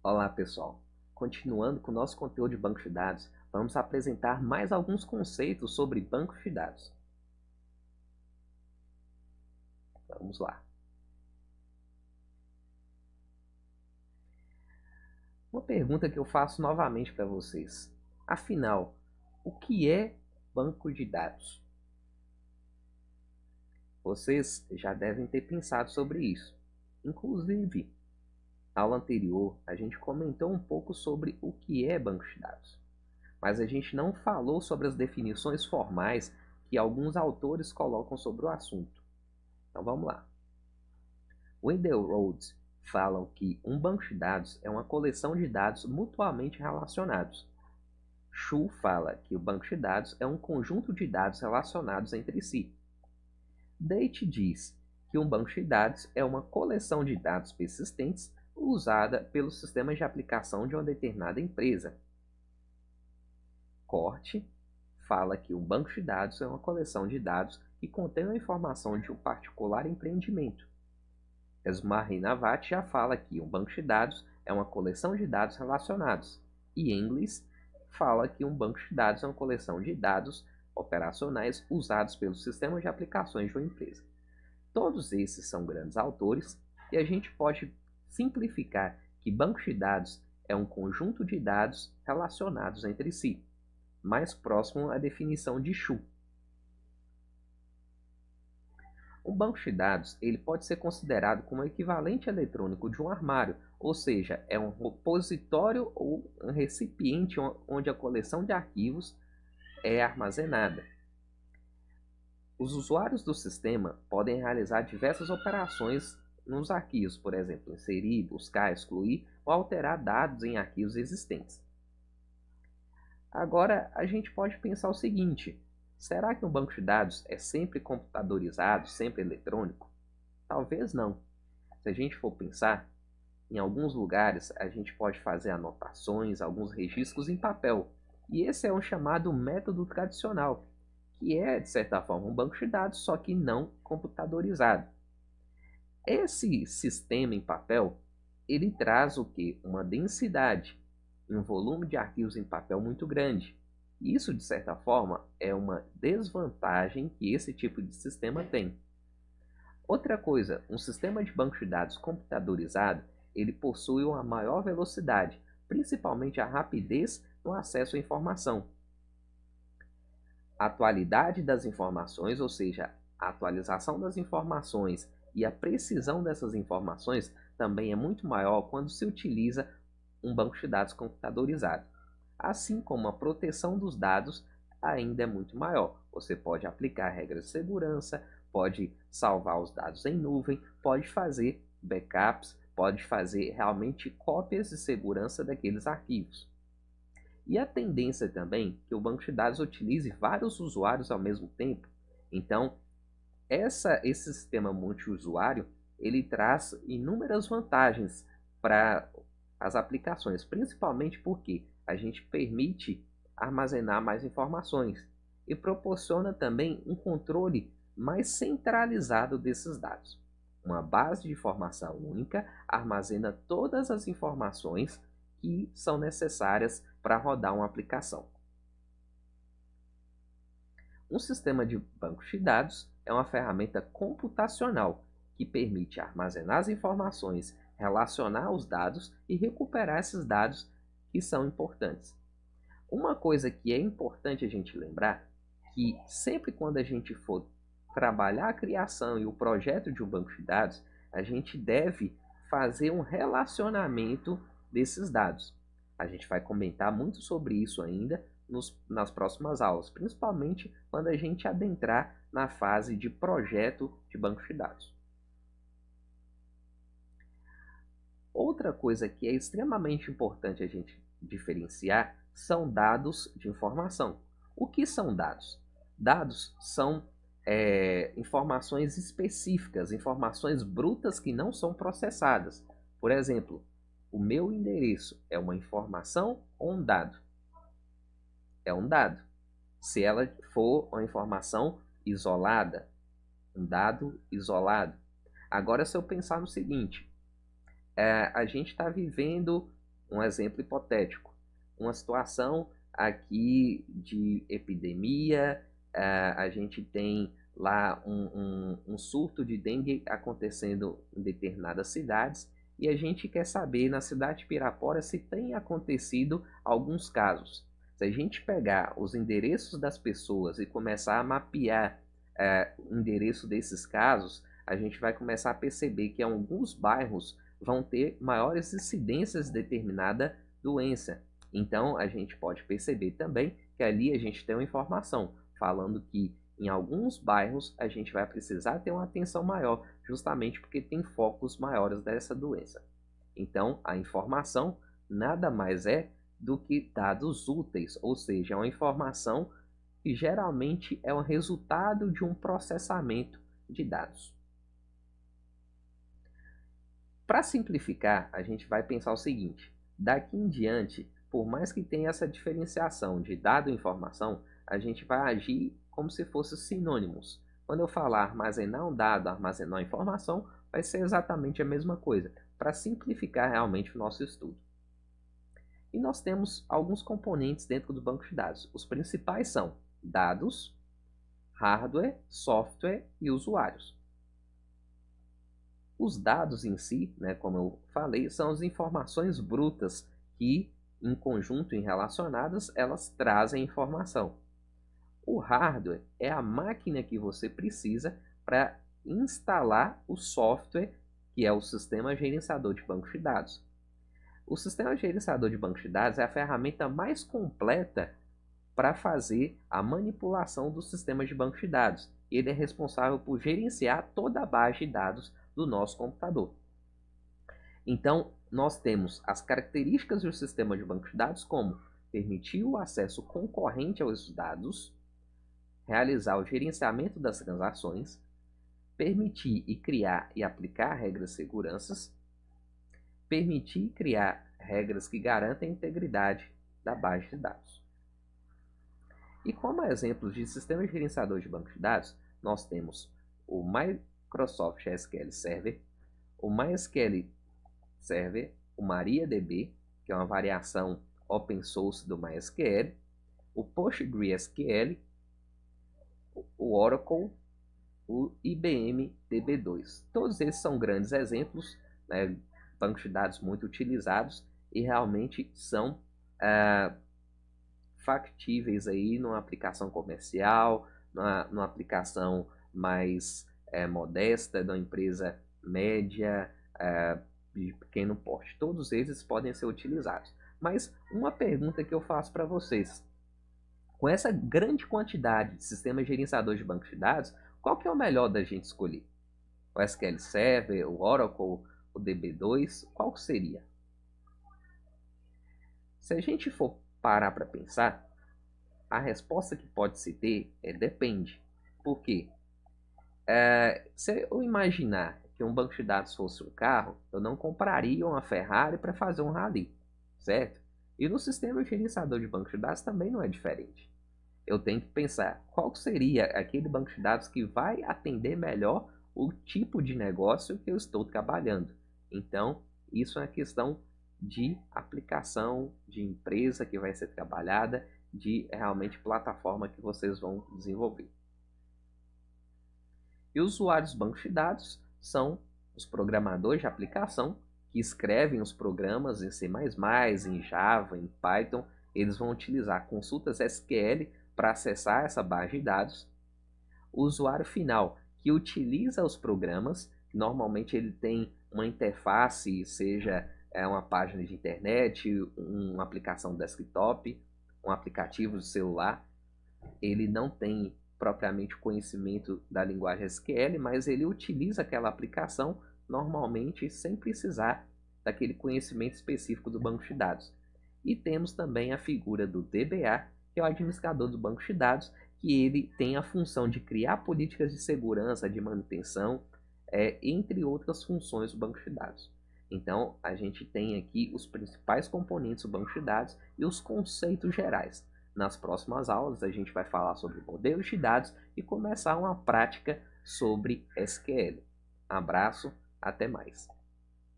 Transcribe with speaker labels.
Speaker 1: Olá, pessoal. Continuando com o nosso conteúdo de banco de dados, vamos apresentar mais alguns conceitos sobre bancos de dados. Vamos lá. Uma pergunta que eu faço novamente para vocês. Afinal, o que é banco de dados? Vocês já devem ter pensado sobre isso. Inclusive, na aula anterior, a gente comentou um pouco sobre o que é banco de dados, mas a gente não falou sobre as definições formais que alguns autores colocam sobre o assunto. Então vamos lá. Wendell Rhodes falam que um banco de dados é uma coleção de dados mutuamente relacionados. Shu fala que o banco de dados é um conjunto de dados relacionados entre si. Date diz que um banco de dados é uma coleção de dados persistentes usada pelos sistemas de aplicação de uma determinada empresa. Corte fala que um banco de dados é uma coleção de dados que contém a informação de um particular empreendimento. Esmail já fala que um banco de dados é uma coleção de dados relacionados, e Inglis fala que um banco de dados é uma coleção de dados operacionais usados pelos sistemas de aplicações de uma empresa. Todos esses são grandes autores e a gente pode simplificar que banco de dados é um conjunto de dados relacionados entre si, mais próximo à definição de Shu. Um banco de dados ele pode ser considerado como o equivalente eletrônico de um armário, ou seja, é um repositório ou um recipiente onde a coleção de arquivos é armazenada. Os usuários do sistema podem realizar diversas operações nos arquivos, por exemplo, inserir, buscar, excluir ou alterar dados em arquivos existentes. Agora, a gente pode pensar o seguinte: será que um banco de dados é sempre computadorizado, sempre eletrônico? Talvez não. Se a gente for pensar, em alguns lugares a gente pode fazer anotações, alguns registros em papel. E esse é um chamado método tradicional, que é, de certa forma, um banco de dados, só que não computadorizado. Esse sistema em papel, ele traz o quê? Uma densidade, um volume de arquivos em papel muito grande. Isso, de certa forma, é uma desvantagem que esse tipo de sistema tem. Outra coisa, um sistema de banco de dados computadorizado, ele possui uma maior velocidade, principalmente a rapidez no acesso à informação. A atualidade das informações, ou seja, a atualização das informações e a precisão dessas informações também é muito maior quando se utiliza um banco de dados computadorizado. Assim como a proteção dos dados ainda é muito maior. Você pode aplicar regras de segurança, pode salvar os dados em nuvem, pode fazer backups, pode fazer realmente cópias de segurança daqueles arquivos. E a tendência também é que o banco de dados utilize vários usuários ao mesmo tempo. Então, esse sistema multiusuário ele traz inúmeras vantagens para as aplicações, principalmente porque a gente permite armazenar mais informações e proporciona também um controle mais centralizado desses dados. Uma base de informação única armazena todas as informações que são necessárias para rodar uma aplicação. Um sistema de banco de dados é uma ferramenta computacional que permite armazenar as informações, relacionar os dados e recuperar esses dados que são importantes. Uma coisa que é importante a gente lembrar que sempre quando a gente for trabalhar a criação e o projeto de um banco de dados, a gente deve fazer um relacionamento desses dados. A gente vai comentar muito sobre isso ainda nas próximas aulas, principalmente quando a gente adentrar na fase de projeto de banco de dados. Outra coisa que é extremamente importante a gente diferenciar são dados de informação. O que são dados? Dados são informações específicas, informações brutas que não são processadas. Por exemplo, o meu endereço é uma informação ou um dado? É um dado. Se ela for uma informação isolada, um dado isolado. Agora, se eu pensar no seguinte, a gente está vivendo um exemplo hipotético, uma situação aqui de epidemia, a gente tem lá um surto de dengue acontecendo em determinadas cidades e a gente quer saber na cidade de Pirapora se tem acontecido alguns casos. Se a gente pegar os endereços das pessoas e começar a mapear o endereço desses casos, a gente vai começar a perceber que alguns bairros vão ter maiores incidências de determinada doença. Então, a gente pode perceber também que ali a gente tem uma informação falando que em alguns bairros a gente vai precisar ter uma atenção maior, justamente porque tem focos maiores dessa doença. Então, a informação nada mais é do que dados úteis, ou seja, é uma informação que geralmente é o resultado de um processamento de dados. Para simplificar, a gente vai pensar o seguinte: daqui em diante, por mais que tenha essa diferenciação de dado e informação, a gente vai agir como se fossem sinônimos. Quando eu falar armazenar um dado, armazenar uma informação, vai ser exatamente a mesma coisa, para simplificar realmente o nosso estudo. E nós temos alguns componentes dentro do banco de dados. Os principais são dados, hardware, software e usuários. Os dados em si, né, como eu falei, são as informações brutas que, em conjunto e relacionadas, elas trazem informação. O hardware é a máquina que você precisa para instalar o software, que é o sistema gerenciador de bancos de dados. O sistema gerenciador de bancos de dados é a ferramenta mais completa para fazer a manipulação dos sistemas de bancos de dados. Ele é responsável por gerenciar toda a base de dados do nosso computador. Então, nós temos as características do sistema de banco de dados como permitir o acesso concorrente aos dados, realizar o gerenciamento das transações, permitir e criar e aplicar regras de segurança, permitir e criar regras que garantem a integridade da base de dados. E como exemplos de sistema gerenciador de banco de dados, nós temos o Microsoft SQL Server, o MySQL Server, o MariaDB, que é uma variação open source do MySQL, o PostgreSQL, o Oracle, o IBM DB2. Todos esses são grandes exemplos, né, bancos de dados muito utilizados e realmente são factíveis aí numa aplicação comercial, numa aplicação mais modesta, da empresa média, de pequeno porte. Todos eles podem ser utilizados. Mas uma pergunta que eu faço para vocês: com essa grande quantidade de sistemas gerenciadores de bancos de dados, qual que é o melhor da gente escolher? O SQL Server, o Oracle, o DB2, qual seria? Se a gente for parar para pensar, a resposta que pode se ter é depende. Por quê? Se eu imaginar que um banco de dados fosse um carro, eu não compraria uma Ferrari para fazer um rally, certo? E no sistema gerenciador de banco de dados também não é diferente. Eu tenho que pensar qual seria aquele banco de dados que vai atender melhor o tipo de negócio que eu estou trabalhando. Então, isso é uma questão de aplicação, de empresa que vai ser trabalhada, de realmente plataforma que vocês vão desenvolver. E os usuários dos bancos de dados são os programadores de aplicação que escrevem os programas em C++, em Java, em Python. Eles vão utilizar consultas SQL para acessar essa base de dados. O usuário final que utiliza os programas, normalmente ele tem uma interface, seja uma página de internet, uma aplicação desktop, um aplicativo de celular. Ele não tem propriamente conhecimento da linguagem SQL, mas ele utiliza aquela aplicação normalmente sem precisar daquele conhecimento específico do banco de dados. E temos também a figura do DBA, que é o administrador do banco de dados, que ele tem a função de criar políticas de segurança, de manutenção, entre outras funções do banco de dados. Então, a gente tem aqui os principais componentes do banco de dados e os conceitos gerais. Nas próximas aulas, a gente vai falar sobre modelos de dados e começar uma prática sobre SQL. Abraço, até mais.